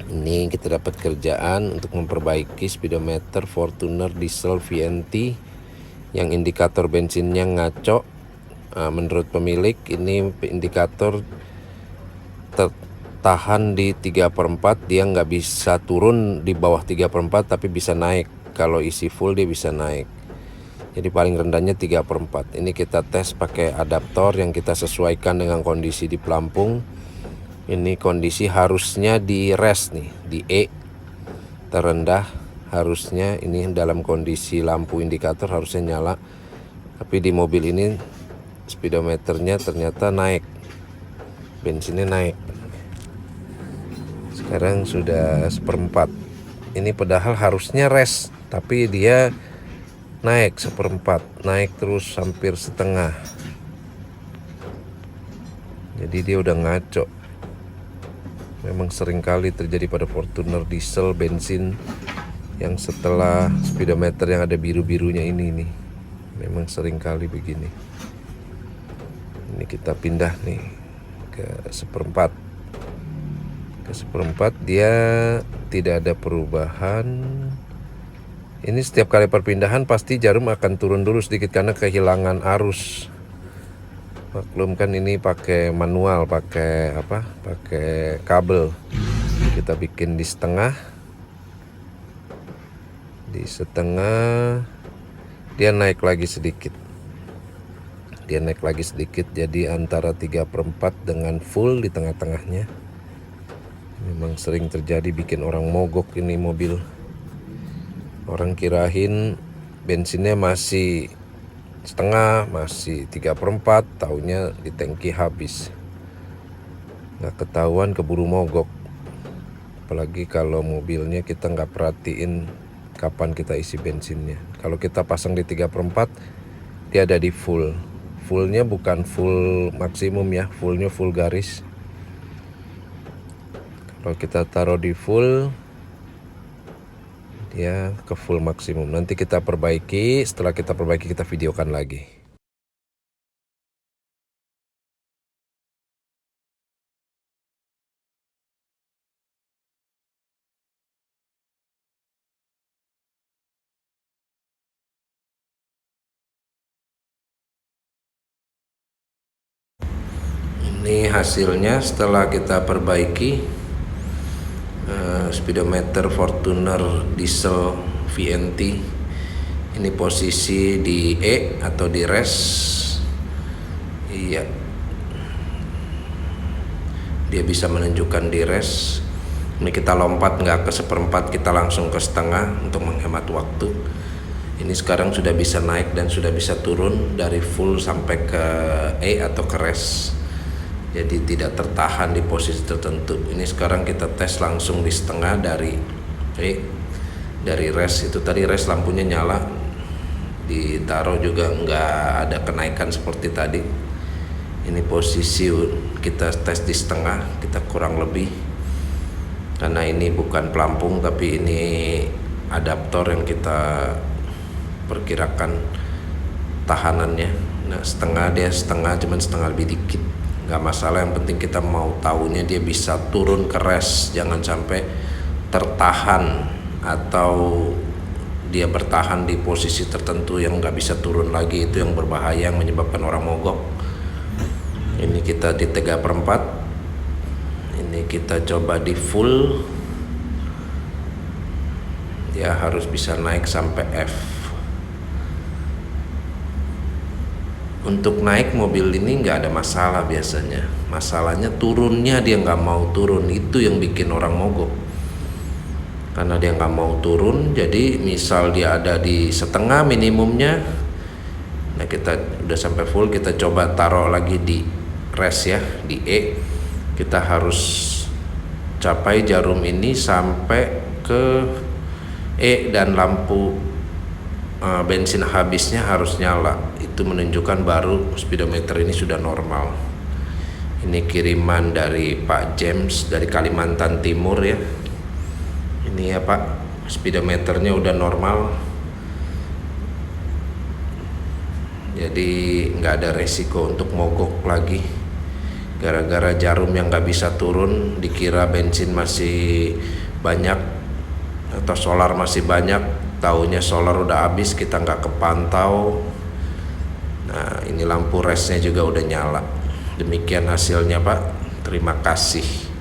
Ini kita dapat kerjaan untuk memperbaiki speedometer Fortuner diesel VNT yang indikator bensinnya ngaco. Menurut pemilik ini indikator tertahan di 3/4, dia nggak bisa turun di bawah 3/4 tapi bisa naik. Kalau isi full dia bisa naik. Jadi paling rendahnya 3/4. Ini kita tes pakai adaptor yang kita sesuaikan dengan kondisi di pelampung. Ini kondisi harusnya di rest nih, di E terendah harusnya. Ini dalam kondisi lampu indikator harusnya nyala, tapi di mobil ini speedometernya ternyata naik, bensinnya naik. Sekarang sudah 1/4. Ini padahal harusnya rest, tapi dia naik 1/4, naik terus hampir setengah. Jadi dia udah ngaco. Memang sering kali terjadi pada Fortuner diesel bensin yang setelah speedometer yang ada biru-birunya ini nih. Memang sering kali begini. Ini kita pindah nih ke 1/4. Ke 1/4 dia tidak ada perubahan. Ini setiap kali perpindahan pasti jarum akan turun dulu sedikit karena kehilangan arus. Maklum kan ini pakai manual, pakai kabel. Kita bikin di setengah. Di setengah dia naik lagi sedikit. Jadi antara 3/4 dengan full di tengah-tengahnya. Memang sering terjadi, bikin orang mogok ini mobil. Orang kirain bensinnya masih setengah, masih 3/4, taunya di tangki habis. Nggak ketahuan, keburu mogok. Apalagi kalau mobilnya kita nggak perhatiin kapan kita isi bensinnya. Kalau kita pasang di 3/4, dia ada di full. Fullnya bukan full maksimum ya, fullnya full garis. Kalau kita taruh di full, dia ke full maksimum. Nanti kita perbaiki, setelah kita perbaiki kita videokan lagi. Ini hasilnya setelah kita perbaiki speedometer Fortuner diesel VNT. Ini posisi di E atau di rest. Iya, dia bisa menunjukkan di rest. Ini kita lompat nggak ke 1/4, kita langsung ke setengah untuk menghemat waktu. Ini sekarang sudah bisa naik dan sudah bisa turun dari full sampai ke E atau ke rest. Jadi tidak tertahan di posisi tertentu. Ini sekarang kita tes langsung di setengah dari dari rest. Itu tadi rest lampunya nyala, ditaruh juga nggak ada kenaikan seperti tadi. Ini posisi kita tes di setengah, kita kurang lebih, karena ini bukan pelampung tapi ini adaptor yang kita perkirakan tahanannya. Nah setengah, dia setengah, cuman setengah lebih dikit, nggak masalah. Yang penting kita mau tahunya dia bisa turun ke rest, jangan sampai tertahan atau dia bertahan di posisi tertentu yang nggak bisa turun lagi. Itu yang berbahaya, yang menyebabkan orang mogok. Ini kita di 3/4. Ini kita coba di full, dia harus bisa naik sampai F. Untuk naik mobil ini nggak ada masalah biasanya. Masalahnya turunnya dia nggak mau turun, itu yang bikin orang mogok. Karena dia nggak mau turun, jadi misal dia ada di setengah minimumnya, nah kita udah sampai full, kita coba taruh lagi di rest ya, di E. Kita harus capai jarum ini sampai ke E dan lampu bensin habisnya harus nyala. Itu menunjukkan baru speedometer ini sudah normal. Ini kiriman dari Pak James dari Kalimantan Timur ya. Ini ya Pak, speedometernya udah normal. Jadi nggak ada resiko untuk mogok lagi. gara-gara jarum yang nggak bisa turun, dikira bensin masih banyak atau solar masih banyak, taunya solar udah habis, kita nggak kepantau. Nah, ini lampu resnya juga udah nyala. Demikian hasilnya Pak, terima kasih.